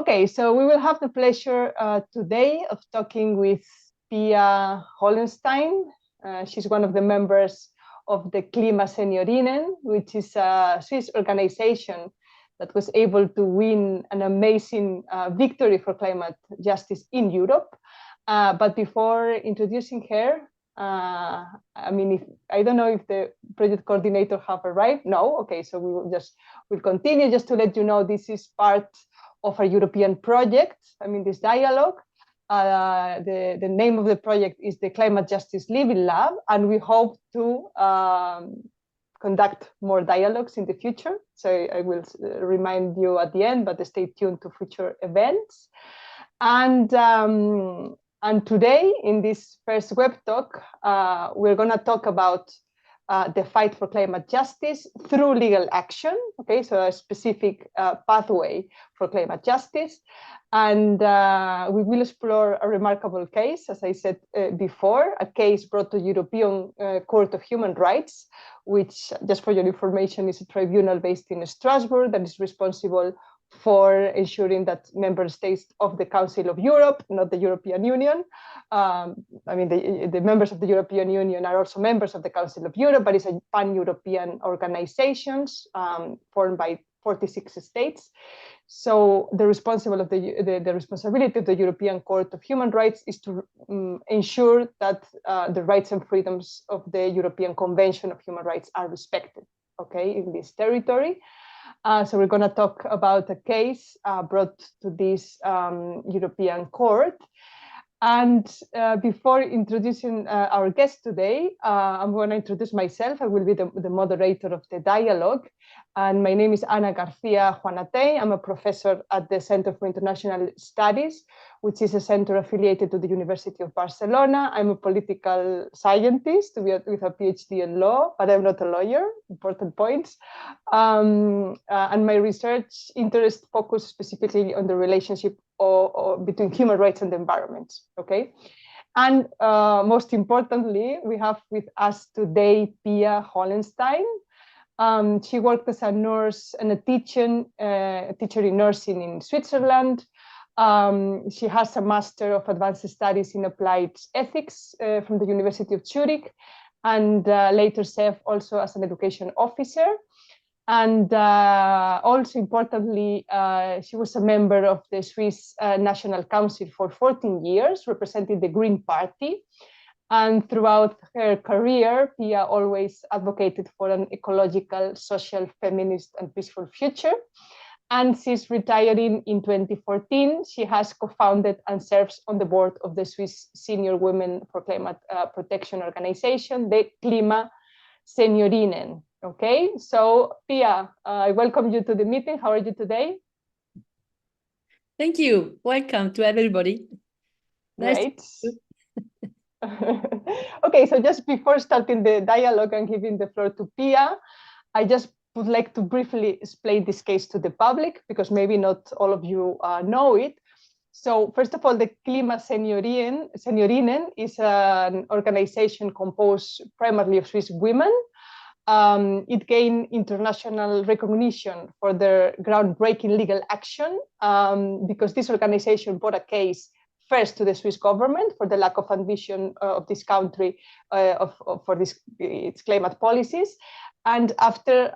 Okay, so we will have the pleasure today of talking with Pia Hollenstein. She's one of the members of the KlimaSeniorinnen, which is a Swiss organization that was able to win an amazing victory for climate justice in Europe. But before introducing her, I don't know if the project coordinator have arrived. No, okay, so we'll continue. Just to let you know, this is part of a European project. This dialogue. The name of the project is the Climate Justice Living Lab, and we hope to conduct more dialogues in the future. So I will remind you at the end, but stay tuned to future events. And today, in this first web talk, we're going to talk about the fight for climate justice through legal action. Okay, so a specific pathway for climate justice. And we will explore a remarkable case, as I said before, a case brought to European Court of Human Rights, which, just for your information, is a tribunal based in Strasbourg that is responsible for ensuring that member states of the Council of Europe, not the European Union. The members of the European Union are also members of the Council of Europe, but it's a pan-European organization formed by 46 states. So the responsibility of the European Court of Human Rights is to ensure that the rights and freedoms of the European Convention of Human Rights are respected, okay, in this territory. So we're going to talk about a case brought to this European court. And before introducing our guest today, I'm going to introduce myself. I will be the moderator of the dialogue. And my name is Garcia Juantey. I'm a professor at the Center for International Studies, which is a center affiliated to the University of Barcelona. I'm a political scientist with a PhD in law, but I'm not a lawyer, important points. And my research interest focus specifically on the relationship between human rights and the environment, okay? And most importantly, we have with us today Pia Hollenstein. She worked as a nurse and a teacher in nursing in Switzerland. She has a Master of Advanced Studies in Applied Ethics from the University of Zurich, and later served also as an education officer. And also importantly, she was a member of the Swiss National Council for 14 years, representing the Green Party. And throughout her career, Pia always advocated for an ecological, social, feminist, and peaceful future. And since retiring in 2014, she has co-founded and serves on the board of the Swiss Senior Women for Climate Protection Organization, the KlimaSeniorinnen. Okay, so Pia, I welcome you to the meeting. How are you today? Thank you. Welcome to everybody. Great. Nice. Okay, so just before starting the dialogue and giving the floor to Pia, I just would like to briefly explain this case to the public, because maybe not all of you know it. So first of all, the KlimaSeniorinnen is an organization composed primarily of Swiss women. It gained international recognition for their groundbreaking legal action because this organization brought a case first to the Swiss government for the lack of ambition of this country for its climate policies. And after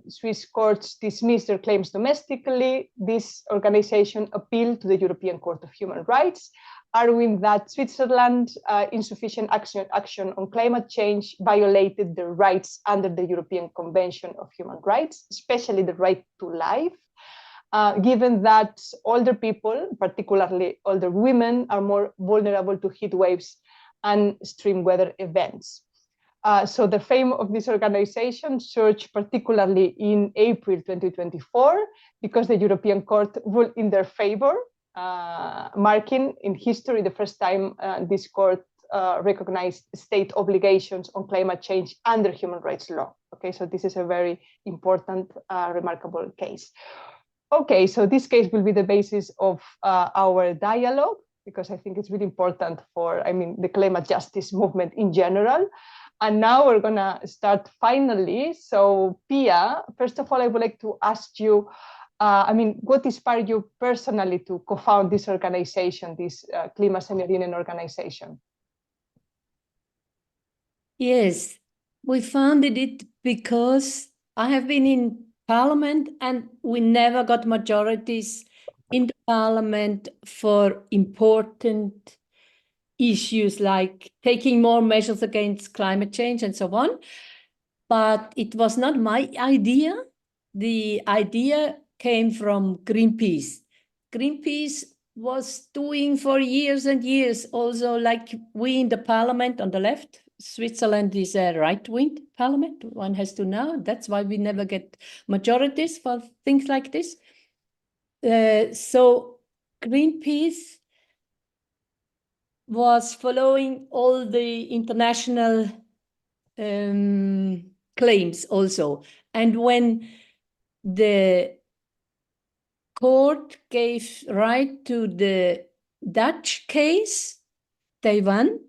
Swiss courts dismissed their claims domestically, this organization appealed to the European Court of Human Rights, arguing that Switzerland's insufficient action on climate change violated the rights under the European Convention of Human Rights, especially the right to life, given that older people, particularly older women, are more vulnerable to heat waves and extreme weather events. So the fame of this organization surged particularly in April 2024 because the European Court ruled in their favor, marking in history the first time this court recognized state obligations on climate change under human rights law. Okay, so this is a very important, remarkable case. Okay, so this case will be the basis of our dialogue, because I think it's really important for, the climate justice movement in general. And now we're gonna start finally. So Pia, first of all, I would like to ask you, I mean, what inspired you personally to co-found this organization, this KlimaSeniorinnen organization? Yes, we founded it because I have been in parliament and we never got majorities in the parliament for important issues like taking more measures against climate change and so on. But it was not my idea. The idea came from Greenpeace. Greenpeace was doing for years and years, also like we in the parliament on the left. Switzerland is a right-wing parliament, one has to know. That's why we never get majorities for things like this. So Greenpeace was following all the international claims also. And when the court gave right to the Dutch case, they won.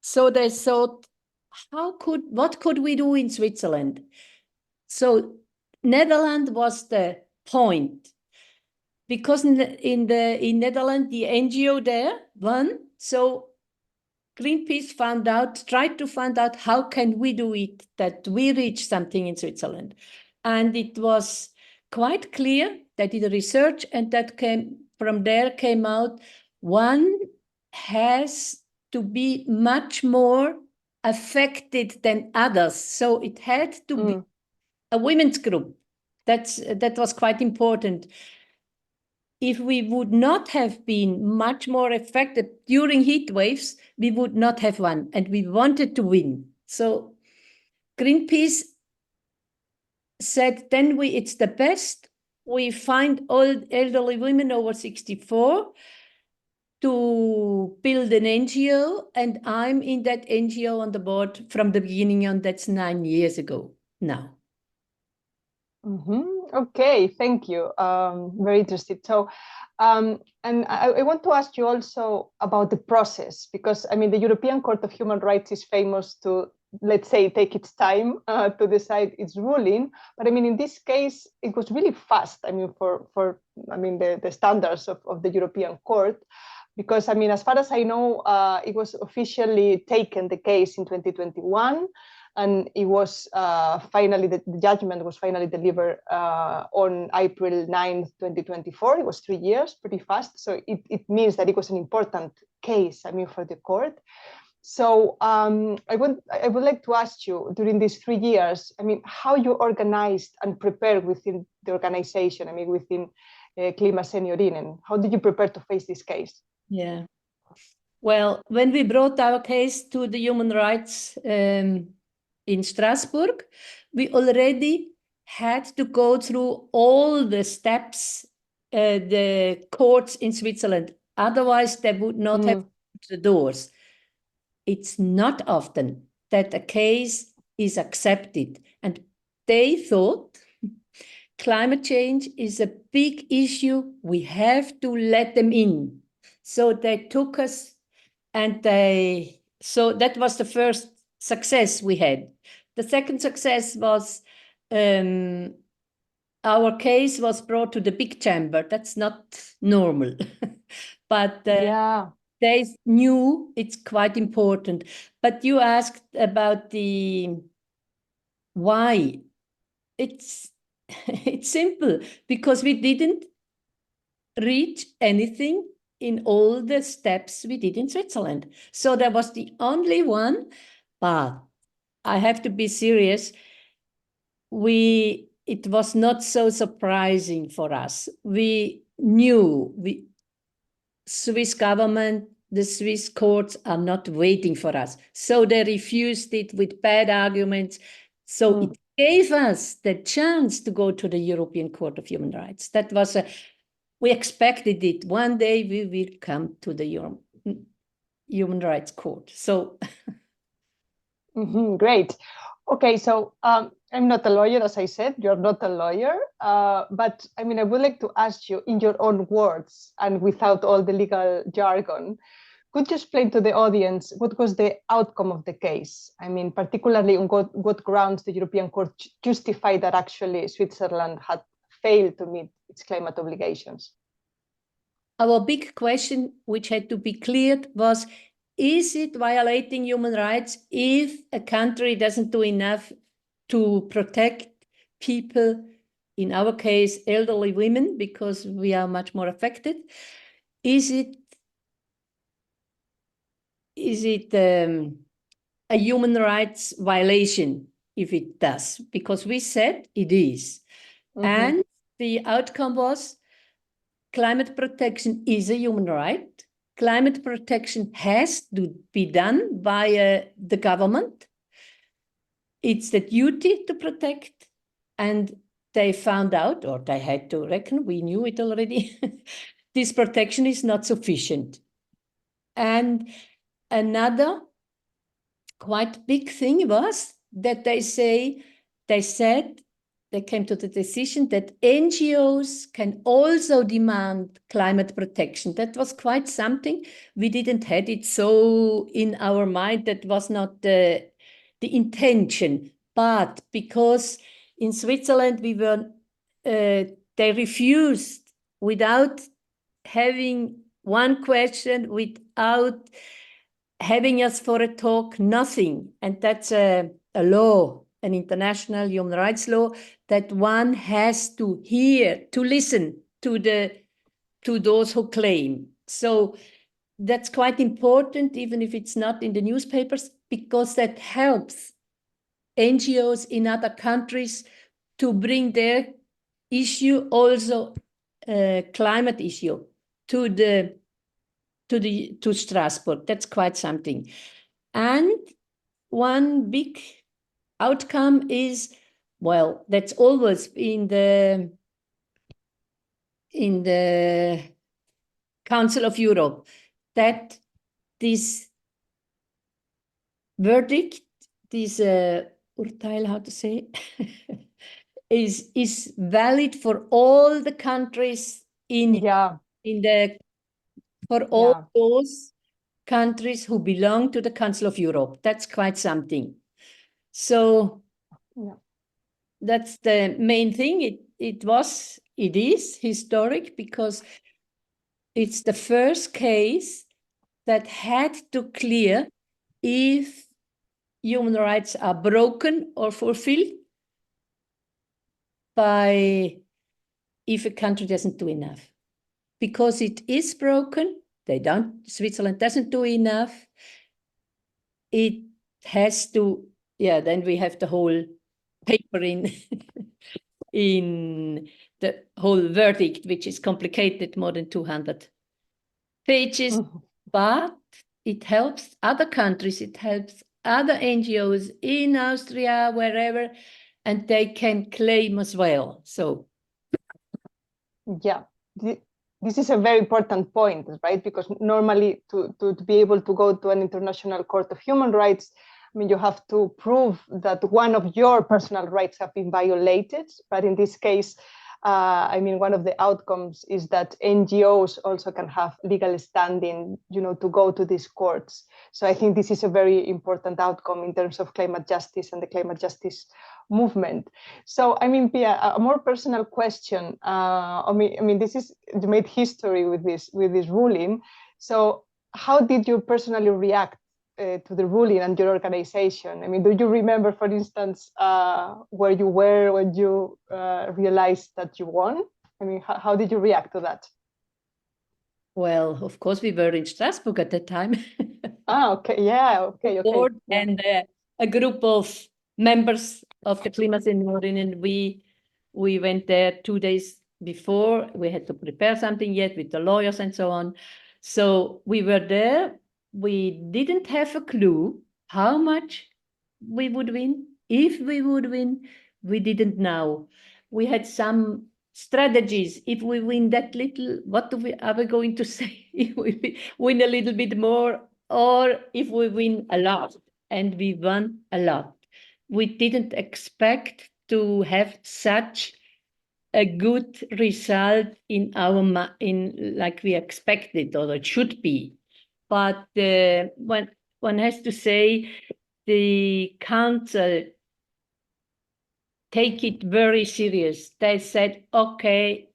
So they thought, what could we do in Switzerland? So Netherlands was the point, because in Netherlands the NGO there won. So Greenpeace tried to find out how can we do it that we reach something in Switzerland, and it was quite clear. They did a research, and that came out one has to be much more affected than others. So it had to be a women's group. That was quite important. If we would not have been much more affected during heat waves, we would not have won, and we wanted to win. So Greenpeace said, then it's the best. We find old elderly women over 64 to build an NGO, and I'm in that NGO on the board from the beginning on. That's 9 years ago now. Okay, thank you. Very interested. So, and I want to ask you also about the process, because I mean, the European Court of Human Rights is famous to, let's say, take its time to decide its ruling. But I mean, in this case, it was really fast. I mean, for the standards of the European Court, because I mean, as far as I know, it was officially taken, the case, in 2021. And it was finally, the judgment was finally delivered on April 9th, 2024. It was 3 years, pretty fast. So it means that it was an important case, I mean, for the court. So I would like to ask you, during these 3 years, I mean, how you organized and prepared within the organization, I mean, within KlimaSeniorinnen. How did you prepare to face this case? Yeah. Well, when we brought our case to the human rights in Strasbourg, we already had to go through all the steps, the courts in Switzerland. Otherwise, they would not have the doors. It's not often that a case is accepted. And they thought climate change is a big issue. We have to let them in. So they took us, and so that was the first success we had. The second success was our case was brought to the big chamber. That's not normal, but they knew it's quite important. But you asked about the why. It's simple, because we didn't reach anything in all the steps we did in Switzerland. So that was the only one, but I have to be serious. It was not so surprising for us. We knew Swiss government, the Swiss courts are not waiting for us. So they refused it with bad arguments. So it gave us the chance to go to the European Court of Human Rights. That was we expected it. One day we will come to the Human Rights Court. So great. Okay, so I'm not a lawyer, as I said. You're not a lawyer, but I mean, I would like to ask you, in your own words and without all the legal jargon, could you explain to the audience what was the outcome of the case? I mean, particularly on what grounds the European Court justified that actually Switzerland had failed to meet its climate obligations? Our big question, which had to be cleared, was, is it violating human rights if a country doesn't do enough to protect people, in our case, elderly women, because we are much more affected? Is it a human rights violation if it does? Because we said it is. And the outcome was climate protection is a human right. Climate protection has to be done by the government. It's the duty to protect. And they found out, or they had to reckon, we knew it already, this protection is not sufficient. And another quite big thing was that they came to the decision that NGOs can also demand climate protection. That was quite something. We didn't have it so in our mind. That was not the intention. But because in Switzerland they refused without having one question, without having us for a talk, nothing. And that's a law, an international human rights law, that one has to hear, to listen to those who claim. So that's quite important, even if it's not in the newspapers, because that helps NGOs in other countries to bring their issue, also climate issue, to Strasbourg. That's quite something. And one big outcome is, well, that's always in the Council of Europe, that this verdict, this Urteil, how to say, is valid for all the countries for all those countries who belong to the Council of Europe. That's quite something. So that's the main thing. It is historic because it's the first case that had to clear if human rights are broken or fulfilled by if a country doesn't do enough. Because it is broken, Switzerland doesn't do enough. It has to, then we have the whole paper in the whole verdict, which is complicated, more than 200 pages, but it helps other countries, it helps other NGOs in Austria, wherever, and they can claim as well. So, this is a very important point, right? Because normally to be able to go to an international court of human rights, I mean, you have to prove that one of your personal rights have been violated. But in this case, I mean, one of the outcomes is that NGOs also can have legal standing, to go to these courts. So I think this is a very important outcome in terms of climate justice and the climate justice movement. So, I mean, Pia, a more personal question. I mean, you made history with this ruling. So how did you personally react to the ruling and your organization? I mean, do you remember, for instance, where you were when you realized that you won? I mean, how did you react to that? Well, of course, we were in Strasbourg at that time. Okay, yeah, okay. Board and a group of members of the KlimaSeniorinnen, we went there 2 days before. We had to prepare something yet with the lawyers and so on. So we were there. We didn't have a clue how much we would win. If we would win, we didn't know. We had some strategies. If we win that little, what are we going to say? If we win a little bit more, or if we win a lot. And we won a lot. We didn't expect to have such a good result in like we expected, or it should be. But one has to say, the council take it very serious. They said, okay,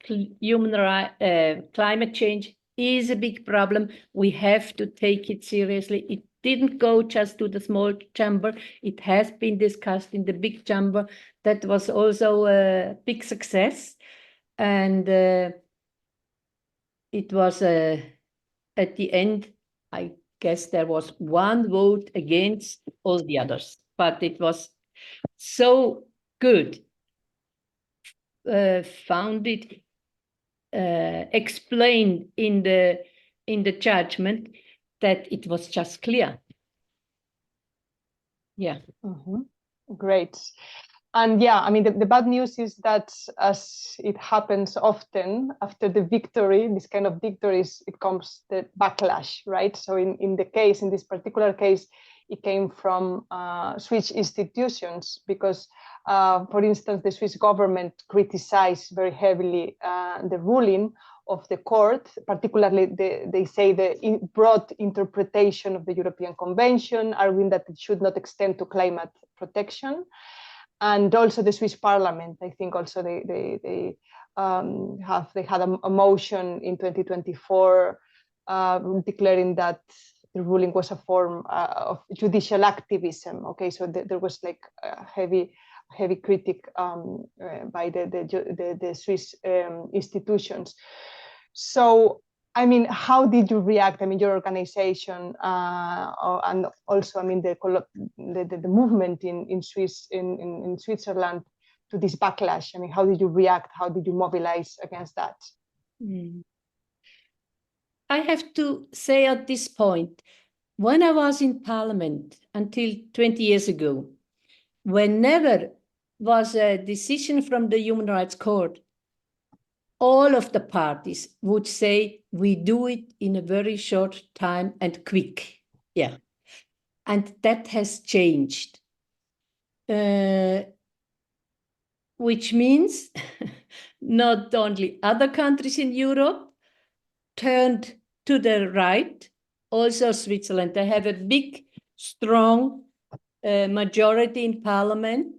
climate change is a big problem. We have to take it seriously. It didn't go just to the small chamber. It has been discussed in the big chamber. That was also a big success. And it was at the end, I guess there was one vote against all the others, but it was so good, founded, explained in the judgment that it was just clear. Yeah. Mm-hmm. Great. And yeah, I mean, the bad news is that, as it happens often after the victory, this kind of victories, it comes the backlash, right? So in this particular case, it came from Swiss institutions because, for instance, the Swiss government criticized very heavily the ruling of the court, particularly they say the broad interpretation of the European Convention, arguing that it should not extend to climate protection. And also the Swiss Parliament, I think also they had a motion in 2024 declaring that the ruling was a form of judicial activism. Okay, so there was like a heavy critic by the Swiss institutions. So, I mean, how did you react? I mean, your organization and also, I mean, the movement in Switzerland to this backlash. I mean, how did you react? How did you mobilize against that? I have to say at this point, when I was in Parliament until 20 years ago, whenever was a decision from the Human Rights Court, all of the parties would say, we do it in a very short time and quick. Yeah. And that has changed. Which means not only other countries in Europe turned to the right, also Switzerland. They have a big, strong majority in parliament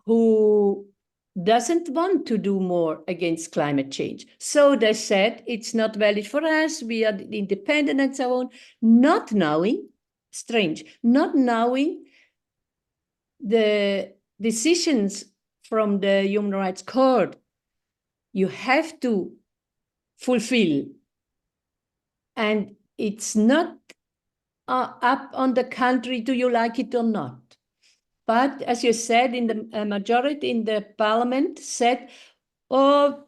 who doesn't want to do more against climate change. So they said, it's not valid for us, we are independent and so on, not knowing, strange, not knowing the decisions from the Human Rights Court you have to fulfill. And it's not up on the country, do you like it or not? But as you said, in the majority in the parliament said, oh,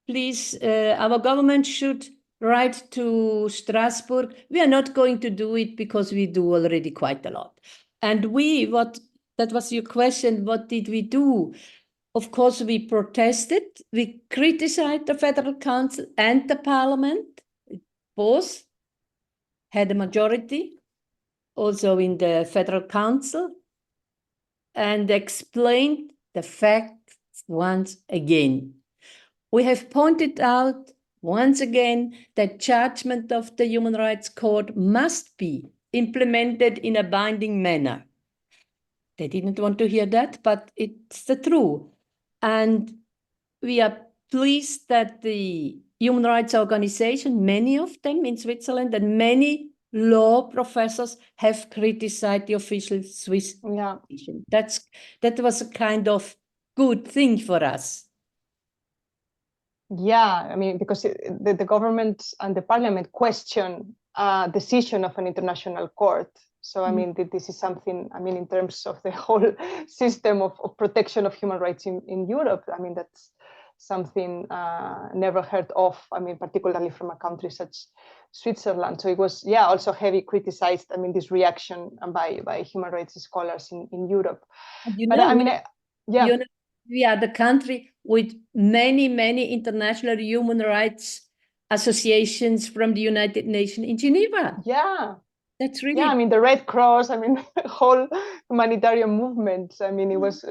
please, our government should write to Strasbourg. We are not going to do it because we do already quite a lot. And that was your question, what did we do? Of course, we protested. We criticized the Federal Council and the parliament. Both had a majority, also in the Federal Council, and explained the facts once again. We have pointed out once again that judgment of the Human Rights Court must be implemented in a binding manner. They didn't want to hear that, but it's the truth. And we are pleased that the human rights organization, many of them in Switzerland, and many law professors have criticized the official Swiss position. That was a kind of good thing for us. Yeah, I mean, because the government and the parliament question decision of an international court. So, I mean, this is something, I mean, in terms of the whole system of protection of human rights in Europe, I mean, that's something never heard of, I mean, particularly from a country such Switzerland. So it was, yeah, also heavy criticized, I mean, this reaction by human rights scholars in Europe. But I mean, we are the country with many, many international human rights associations from the United Nations in Geneva. Yeah. That's really... Yeah, I mean, the Red Cross, I mean, the whole humanitarian movement, I mean, it was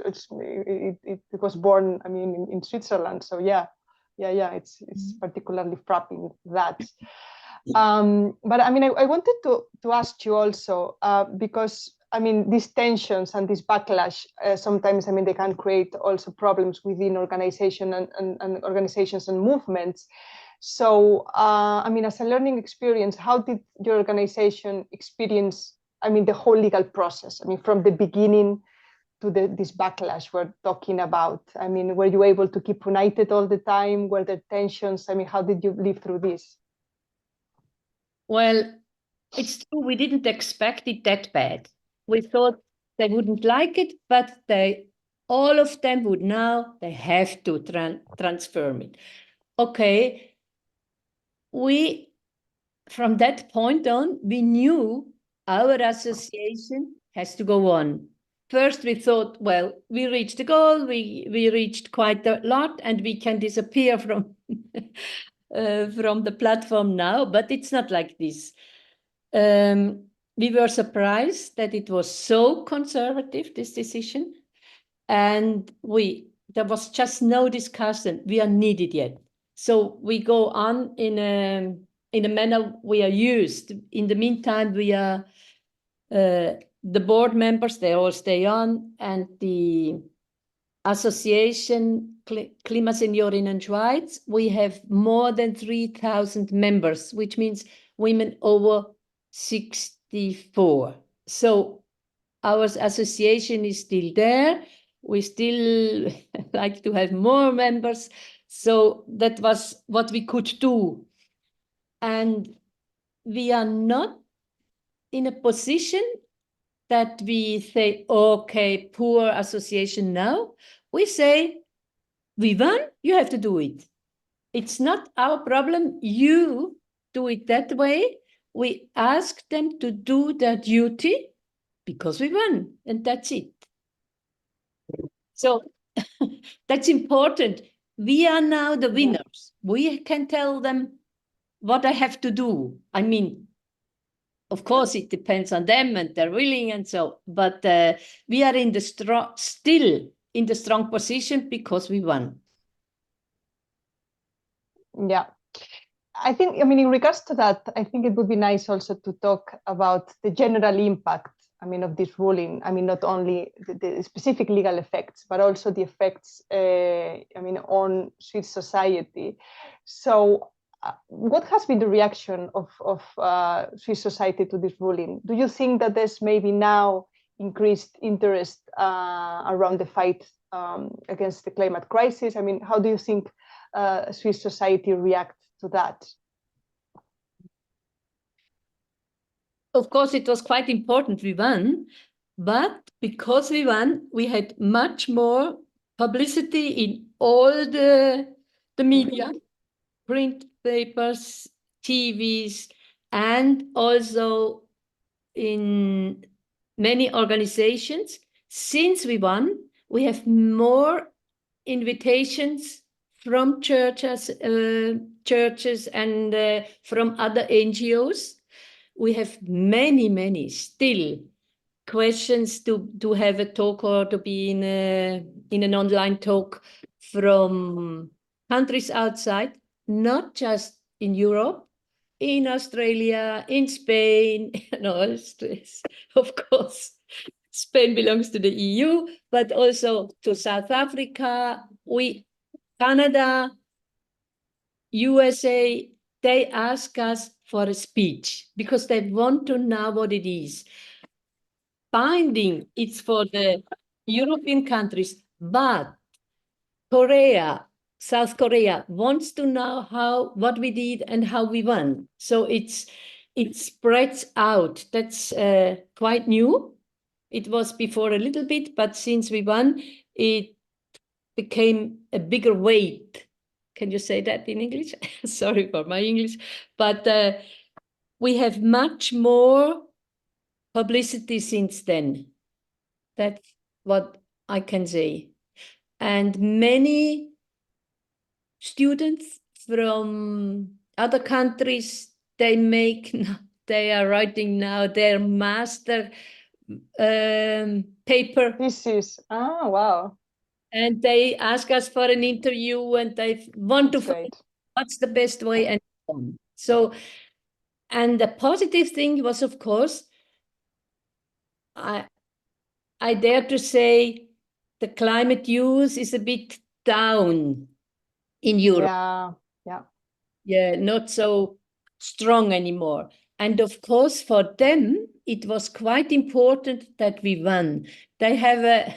born, I mean, in Switzerland. So yeah, it's particularly frapping that. But I mean, I wanted to ask you also, because I mean, these tensions and this backlash, sometimes, I mean, they can create also problems within organization and organizations and movements. So, I mean, as a learning experience, how did your organization experience, I mean, the whole legal process? I mean, from the beginning to this backlash we're talking about. I mean, were you able to keep united all the time? Were there tensions? I mean, how did you live through this? Well, it's true, we didn't expect it that bad. We thought they wouldn't like it, but all of them would now, they have to transform it. Okay, from that point on, we knew our association has to go on. First, we thought, well, we reached the goal, we reached quite a lot, and we can disappear from, from the platform now, but it's not like this. We were surprised that it was so conservative, this decision, and there was just no discussion. We are needed yet. So we go on in a manner we are used. In the meantime, we are the board members, they all stay on, and the association KlimaSeniorinnen Schweiz, we have more than 3,000 members, which means women over 64. So our association is still there. We still like to have more members. So that was what we could do. And we are not in a position that we say, okay, poor association now. We say, we won, you have to do it. It's not our problem, you do it that way. We ask them to do their duty because we won, and that's it. So that's important. We are now the winners. We can tell them what I have to do. I mean, of course, it depends on them and their willing and so, but we are still in the strong position because we won. Yeah. I think, I mean, in regards to that, I think it would be nice also to talk about the general impact, I mean, of this ruling. I mean, not only the specific legal effects, but also the effects, I mean, on Swiss society. So what has been the reaction of Swiss society to this ruling? Do you think that there's maybe now increased interest around the fight against the climate crisis? I mean, how do you think Swiss society react to that? Of course, it was quite important we won, but because we won, we had much more publicity in all the media, print papers, TVs, and also in many organizations. Since we won, we have more invitations from churches and from other NGOs. We have many still questions to have a talk or to be in an online talk from countries outside, not just in Europe, in Australia, in Spain, and all. Of course, Spain belongs to the EU, but also to South Africa, Canada, USA. They ask us for a speech because they want to know what it is. Binding, it's for the European countries, but South Korea wants to know what we did and how we won. So it spreads out. That's quite new. It was before a little bit, but since we won, it became a bigger weight. Can you say that in English? Sorry for my English, but we have much more publicity since then. That's what I can say. And many students from other countries, they are writing now their master paper. Thesis. Ah, wow. And they ask us for an interview and they want to find what's the best way and so on. So, and the positive thing was, of course, I dare to say the climate use is a bit down in Europe. Yeah, not so strong anymore. And of course, for them, it was quite important that we won. They have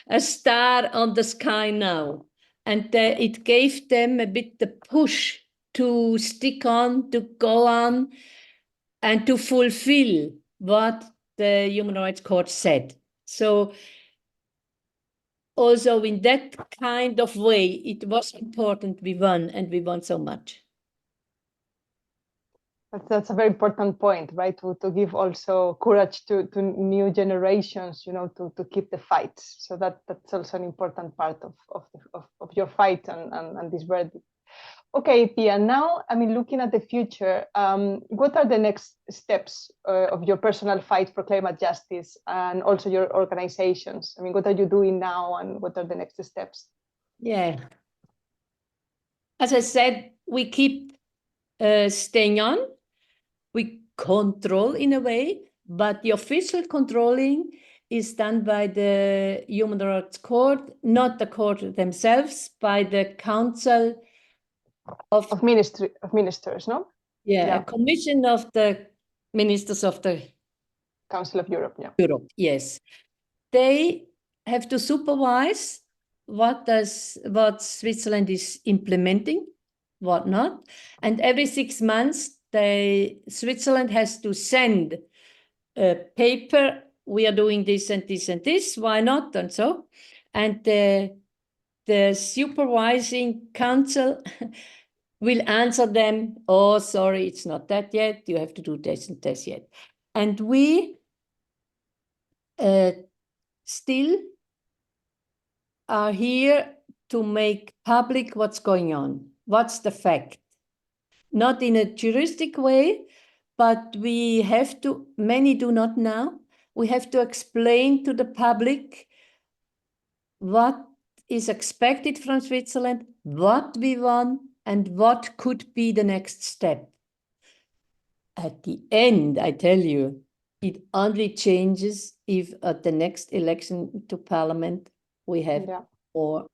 a star on the sky now. And it gave them a bit the push to stick on, to go on, and to fulfill what the Human Rights Court said. So also in that kind of way, it was important we won, and we won so much. That's a very important point, right? To give also courage to new generations, to keep the fight. So that's also an important part of your fight and this verdict. Okay, Pia, now, looking at the future, what are the next steps of your personal fight for climate justice and also your organizations? What are you doing now and what are the next steps? Yeah. As I said, we keep staying on. We control in a way, but the official controlling is done by the Human Rights Court, not the court themselves, by the Council of Ministers, no? Yeah, a commission of the ministers of the Council of Europe, Europe, yes. They have to supervise what Switzerland is implementing, what not. And every 6 months, Switzerland has to send a paper, we are doing this and this and this, why not, and so. And the supervising council will answer them, oh, sorry, it's not that yet, you have to do this and this yet. And we still are here to make public what's going on, what's the fact. Not in a juristic way, but we have to, many do not know, we have to explain to the public what is expected from Switzerland, what we want, and what could be the next step. At the end, I tell you, it only changes if at the next election to parliament, we have more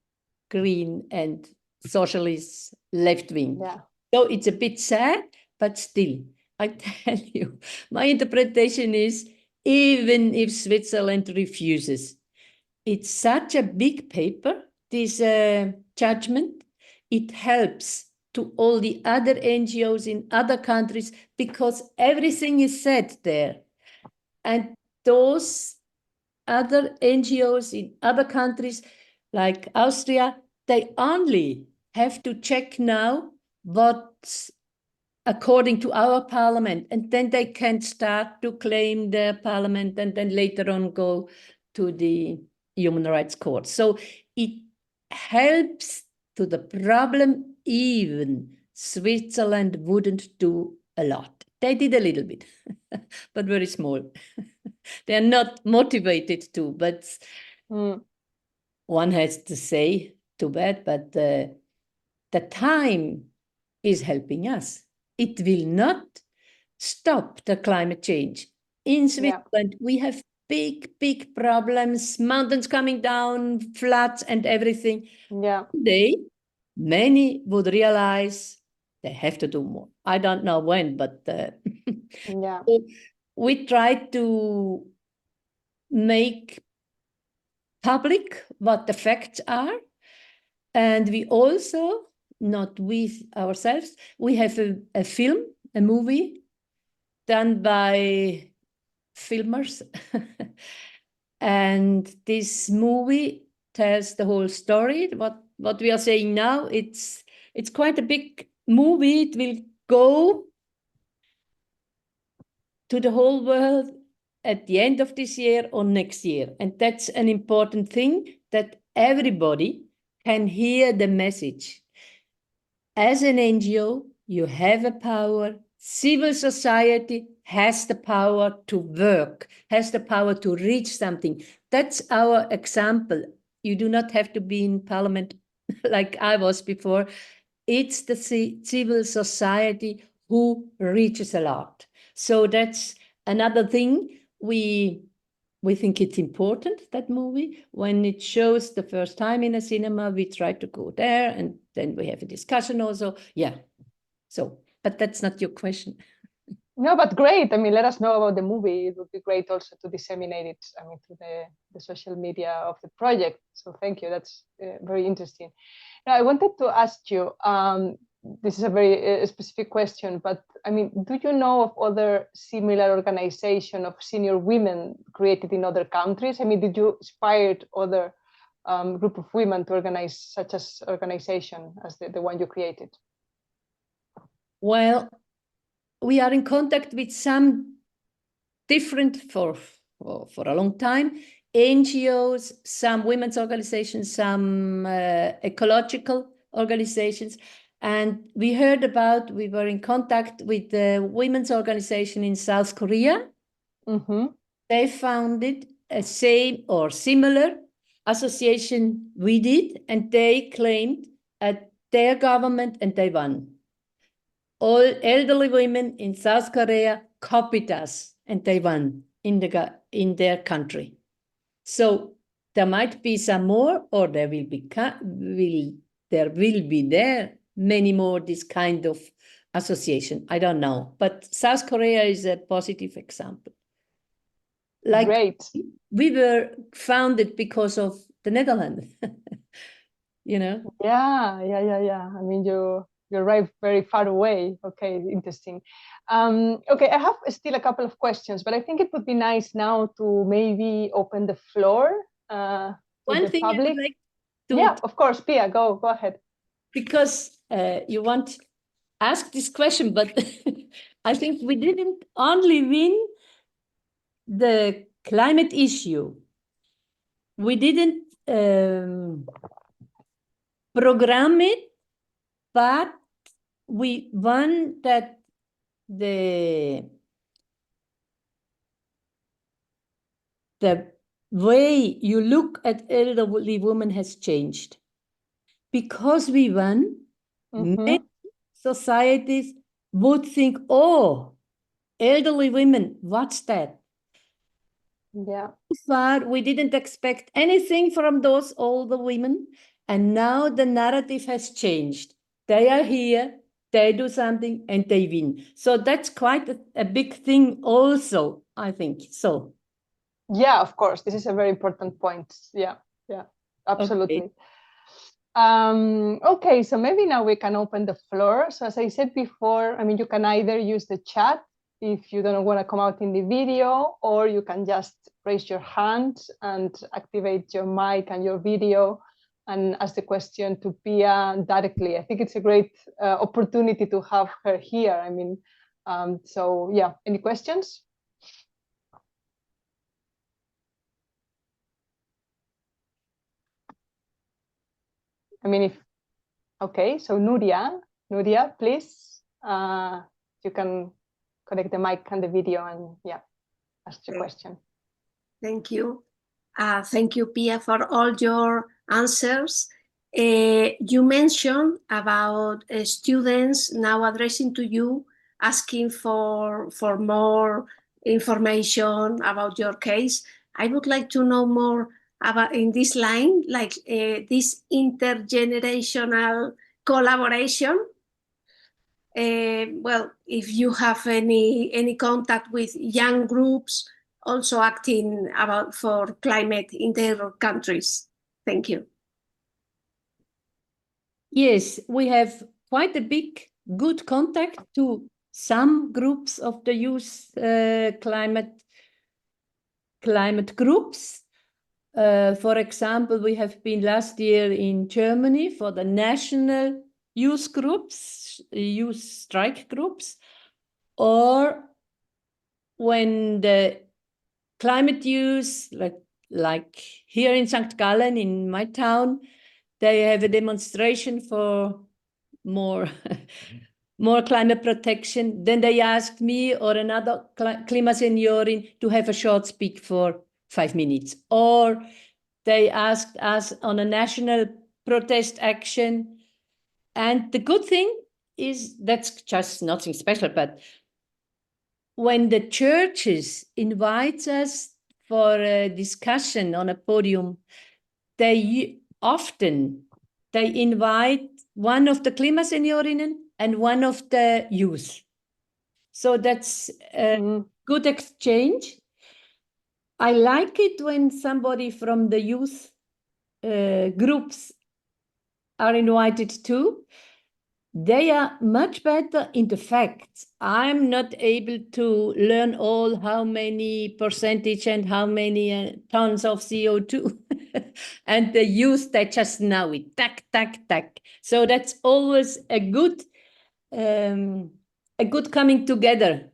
green and socialist left wing. So it's a bit sad, but still, I tell you, my interpretation is, even if Switzerland refuses, it's such a big paper, this judgment, it helps to all the other NGOs in other countries because everything is said there. And those other NGOs in other countries like Austria, they only have to check now what's according to our parliament, and then they can start to claim their parliament and then later on go to the Human Rights Court. So it helps to the problem, even Switzerland wouldn't do a lot. They did a little bit, but very small. They are not motivated to, but one has to say, too bad, but the time is helping us. It will not stop the climate change. In Switzerland, we have big problems, mountains coming down, floods and everything. Today, many would realize they have to do more. I don't know when, but so we try to make public what the facts are. And we also, not with ourselves, we have a film, a movie done by filmers. And this movie tells the whole story. What we are saying now, it's quite a big movie. It will go to the whole world at the end of this year or next year. And that's an important thing, that everybody can hear the message. As an NGO, you have a power. Civil society has the power to work, has the power to reach something. That's our example. You do not have to be in parliament like I was before. It's the civil society who reaches a lot. So that's another thing we we think it's important, that movie. When it shows the first time in a cinema, we try to go there, and then we have a discussion also. Yeah. So, but that's not your question. No, but great. I mean, let us know about the movie. It would be great also to disseminate it, I mean, to the social media of the project. So thank you. That's very interesting. Now, I wanted to ask you, this is a very specific question, but I mean, do you know of other similar organization of senior women created in other countries? I mean, did you inspire other group of women to organize such as organization as the one you created? Well, we are in contact with some different, for a long time, NGOs, some women's organizations, some ecological organizations. And we were in contact with the women's organization in South Korea. Mm-hmm. They founded a same or similar association we did, and they claimed at their government, and they won. All elderly women in South Korea copied us, and they won in their country. So there might be some more, or there will be many more this kind of association. I don't know, but South Korea is a positive example. Like, great. We were founded because of the Netherlands, you know? Yeah. I mean, you arrived very far away. Okay, interesting. Okay, I have still a couple of questions, but I think it would be nice now to maybe open the floor to One the thing public. I would like to... Yeah, of course, Pia, go ahead. Because you want to ask this question, but I think we didn't only win the climate issue. We didn't program it, but we won that the way you look at elderly women has changed. Because we won, many societies would think, oh, elderly women, what's that? Yeah. So far, we didn't expect anything from those older women, and now the narrative has changed. They are here, they do something, and they win. So that's quite a big thing also, I think. So. Yeah, of course. This is a very important point. Yeah, absolutely. Okay. Okay, so maybe now we can open the floor. So as I said before, I mean, you can either use the chat if you don't want to come out in the video, or you can just raise your hand and activate your mic and your video and ask the question to Pia directly. I think it's a great opportunity to have her here. I mean, so yeah, any questions? I mean, okay, so Nuria, please, you can connect the mic and the video and ask your question. Thank you. Thank you, Pia, for all your answers. You mentioned about students now addressing to you, asking for more information about your case. I would like to know more about in this line, like this intergenerational collaboration. Well, if you have any contact with young groups also acting for climate in their countries. Thank you. Yes, we have quite a big, good contact to some groups of the youth climate groups. For example, we have been last year in Germany for the national youth groups, youth strike groups, or when the climate youth, like here in St. Gallen, in my town, they have a demonstration for more climate protection. Then they asked me or another KlimaSeniorin to have a short speak for 5 minutes. Or they asked us on a national protest action. And the good thing is that's just nothing special, but when the churches invite us for a discussion on a podium, they invite one of the KlimaSeniorinnen and one of the youth. So that's a good exchange. I like it when somebody from the youth groups are invited too. They are much better in the facts. I'm not able to learn all how many percentage and how many tons of CO2. And the youth, they just know it, tack, tack, tack. So that's always a good coming together,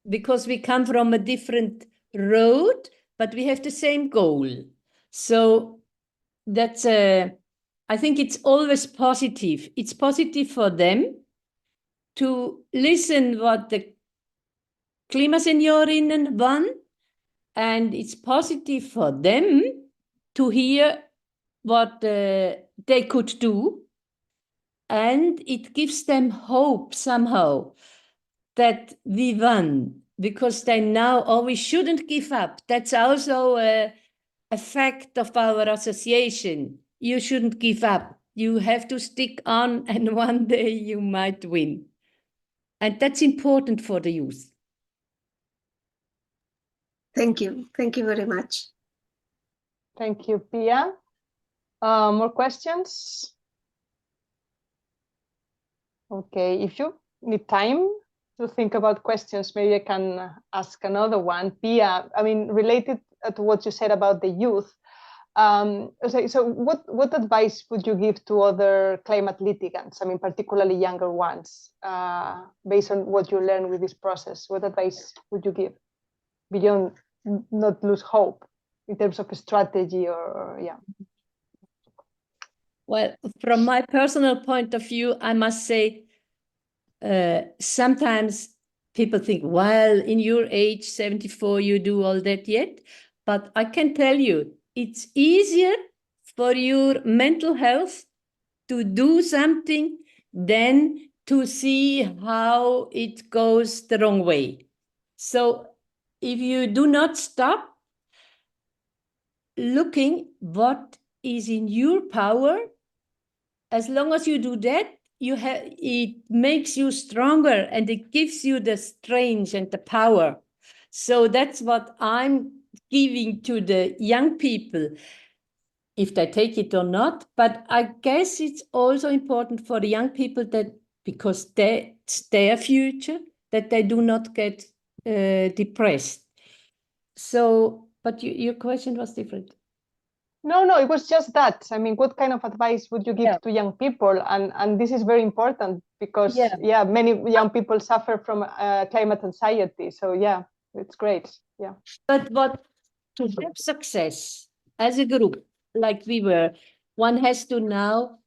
because we come from a different road, but we have the same goal. So that's I think it's always positive. It's positive for them to listen what the KlimaSeniorinnen want, and it's positive for them to hear what they could do, and it gives them hope somehow that we won, because they know, oh, we shouldn't give up. That's also a fact of our association. You shouldn't give up. You have to stick on, and one day you might win. And that's important for the youth. Thank you. Thank you very much. Thank you, Pia. More questions? Okay, if you need time to think about questions, maybe I can ask another one. Pia, I mean, related to what you said about the youth, so what advice would you give to other climate litigants, I mean, particularly younger ones, based on what you learned with this process? What advice would you give beyond not lose hope in terms of a strategy or yeah? Well, from my personal point of view, I must say, sometimes people think, well, in your age, 74, you do all that yet. But I can tell you, it's easier for your mental health to do something than to see how it goes the wrong way. So if you do not stop looking what is in your power, as long as you do that, it makes you stronger, and it gives you the strength and the power. So that's what I'm giving to the young people, if they take it or not. But I guess it's also important for the young people that, because that's their future, that they do not get depressed. So, but your question was different. No, it was just that. I mean, what kind of advice would you give to young people? And this is very important because, many young people suffer from climate anxiety. So, yeah, it's great. Yeah. But to have success as a group, like we were, one has to now,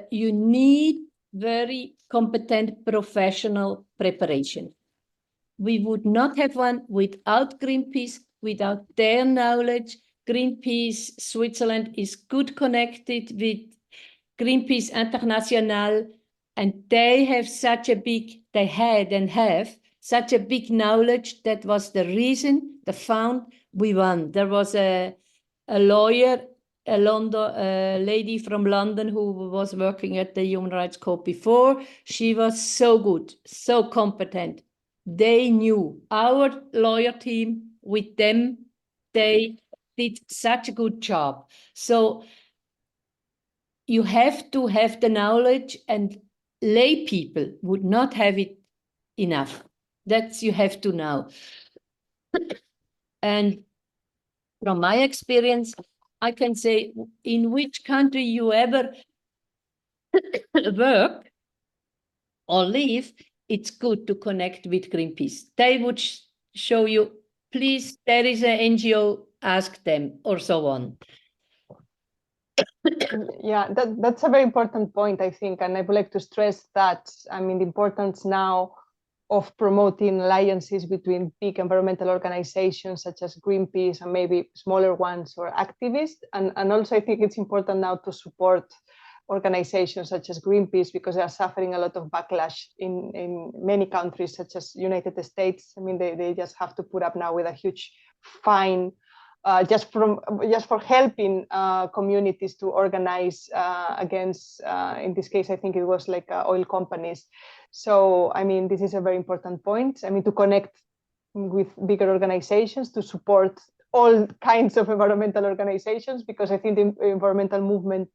you need very competent professional preparation. We would not have one without Greenpeace, without their knowledge. Greenpeace Switzerland is good connected with Greenpeace International, and they have they had and have such a big knowledge. That was the reason, we won. There was a lawyer, a lady from London who was working at the Human Rights Court before. She was so good, so competent. They knew. Our lawyer team, with them, they did such a good job. So you have to have the knowledge, and lay people would not have it enough. That's you have to know. And from my experience, I can say, in which country you ever work or live, it's good to connect with Greenpeace. They would show you, please, there is an NGO, ask them, or so on. Yeah, that's a very important point, I think, and I would like to stress that. I mean, the importance now of promoting alliances between big environmental organizations such as Greenpeace and maybe smaller ones or activists, and also I think it's important now to support organizations such as Greenpeace, because they are suffering a lot of backlash in many countries such as United States. I mean, they just have to put up now with a huge fine just for helping communities to organize against, in this case, I think it was like oil companies. So, I mean, this is a very important point. I mean, to connect with bigger organizations, to support all kinds of environmental organizations, because I think the environmental movement,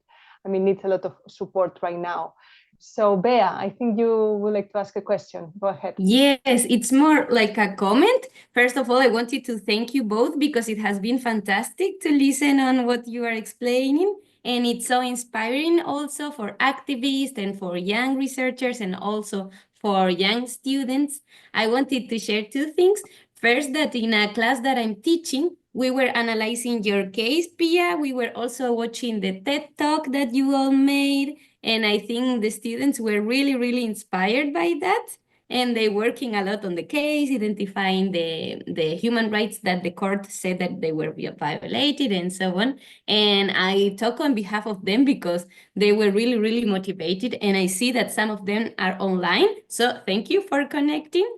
I mean, needs a lot of support right now. So, Bea, I think you would like to ask a question. Go ahead. Yes, it's more like a comment. First of all, I wanted to thank you both because it has been fantastic to listen on what you are explaining. And it's so inspiring also for activists and for young researchers and also for young students. I wanted to share two things. First, that in a class that I'm teaching, we were analyzing your case, Pia. We were also watching the TED Talk that you all made. And I think the students were really, really inspired by that. And they're working a lot on the case, identifying the human rights that the court said that they were violated and so on. And I talk on behalf of them because they were really, really motivated. And I see that some of them are online. So thank you for connecting.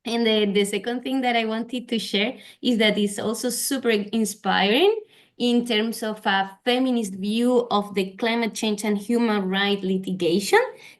And the second thing that I wanted to share is that it's also super inspiring in terms of a feminist view of the climate change and human rights litigation,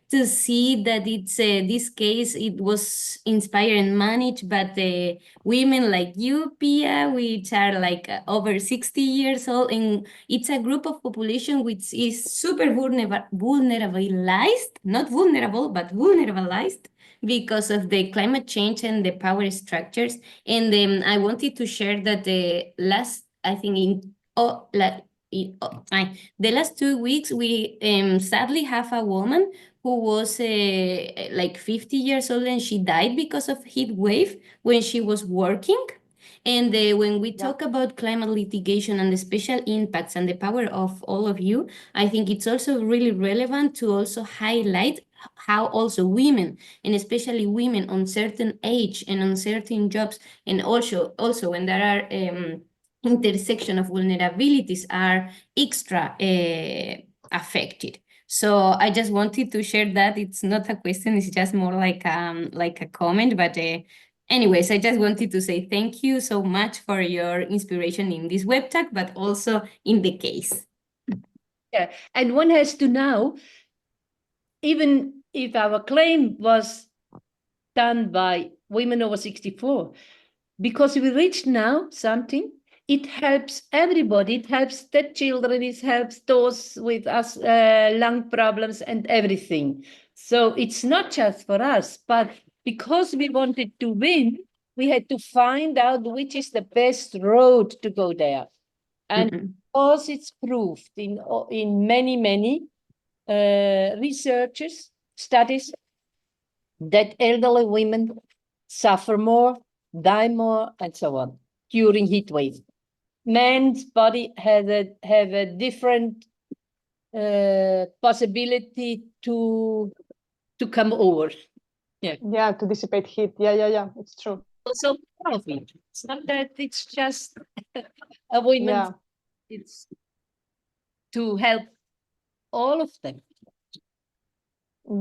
to see that it's this case, it was inspired and managed by the women like you, Pia, which are like over 60 years old, and it's a group of population which is super vulnerabilized, not vulnerable, but vulnerabilized because of the climate change and the power structures. And then I wanted to share that the last, I think the last 2 weeks, we sadly have a woman who was like 50 years old, and she died because of heat wave when she was working. And when we talk about climate litigation and the special impacts and the power of all of you, I think it's also really relevant to also highlight how also women, and especially women on certain age and on certain jobs, and also when there are intersection of vulnerabilities, are extra affected. So I just wanted to share that. It's not a question, it's just more like a comment, but anyways, I just wanted to say thank you so much for your inspiration in this web talk, but also in the case. Yeah, and one has to know, even if our claim was done by women over 64, because we reached now something, it helps everybody. It helps the children, it helps those with us lung problems and everything. So it's not just for us, but because we wanted to win, we had to find out which is the best road to go there. And because it's proved in many researches, studies, that elderly women suffer more, die more, and so on during heat wave. Men's body have a different possibility to come over. Yeah, to dissipate heat. Yeah, it's true. Also, profit. It's not that it's just a women. Yeah. It's to help all of them.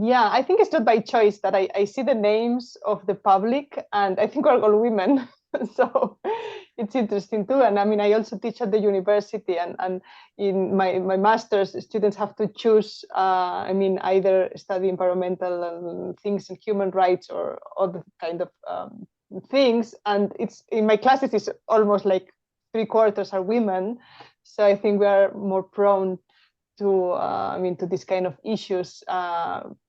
Yeah, I think it's not by choice that I see the names of the public, and I think we're all women. So it's interesting too. And I mean, I also teach at the university, and in my master's, students have to choose, I mean, either study environmental things and human rights or other kind of things. And it's in my classes, it's almost like 3/4 are women. So I think we are more prone to to this kind of issues,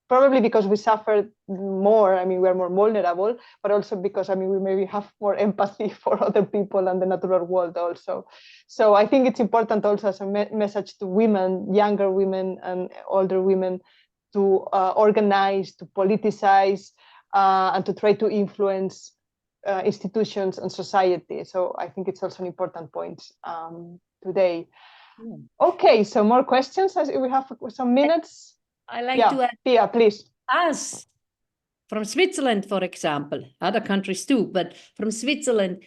probably because we suffer more. I mean, we're more vulnerable, but also because we maybe have more empathy for other people and the natural world also. So I think it's important also as a message to women, younger women and older women, to organize, to politicize, and to try to influence institutions and society. So I think it's also an important point today. Okay, so more questions as we have some minutes. I like to add, Pia, please. Us from Switzerland, for example, other countries too, but from Switzerland,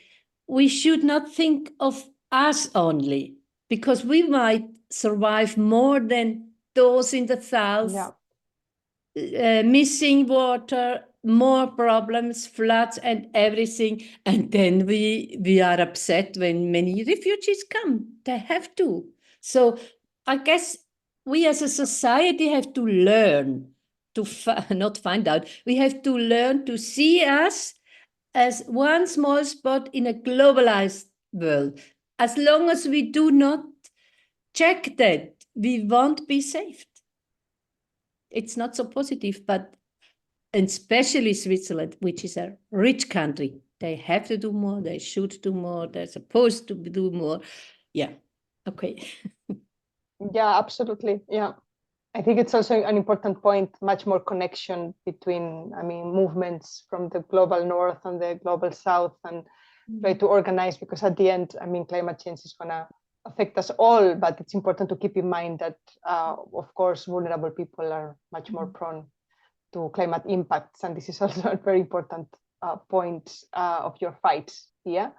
we should not think of us only, because we might survive more than those in the south, missing water, more problems, floods and everything. And then we are upset when many refugees come. They have to. So I guess we as a society have to learn to not find out. We have to learn to see us as one small spot in a globalized world. As long as we do not check that, we won't be saved. It's not so positive, but especially Switzerland, which is a rich country, they have to do more, they should do more, they're supposed to do more. Yeah, okay. Yeah, absolutely. Yeah. I think it's also an important point, much more connection between, movements from the global north and the global south, and try to organize, because at the end, climate change is going to affect us all, but it's important to keep in mind that, of course, vulnerable people are much more prone to climate impacts. And this is also a very important point of your fight here.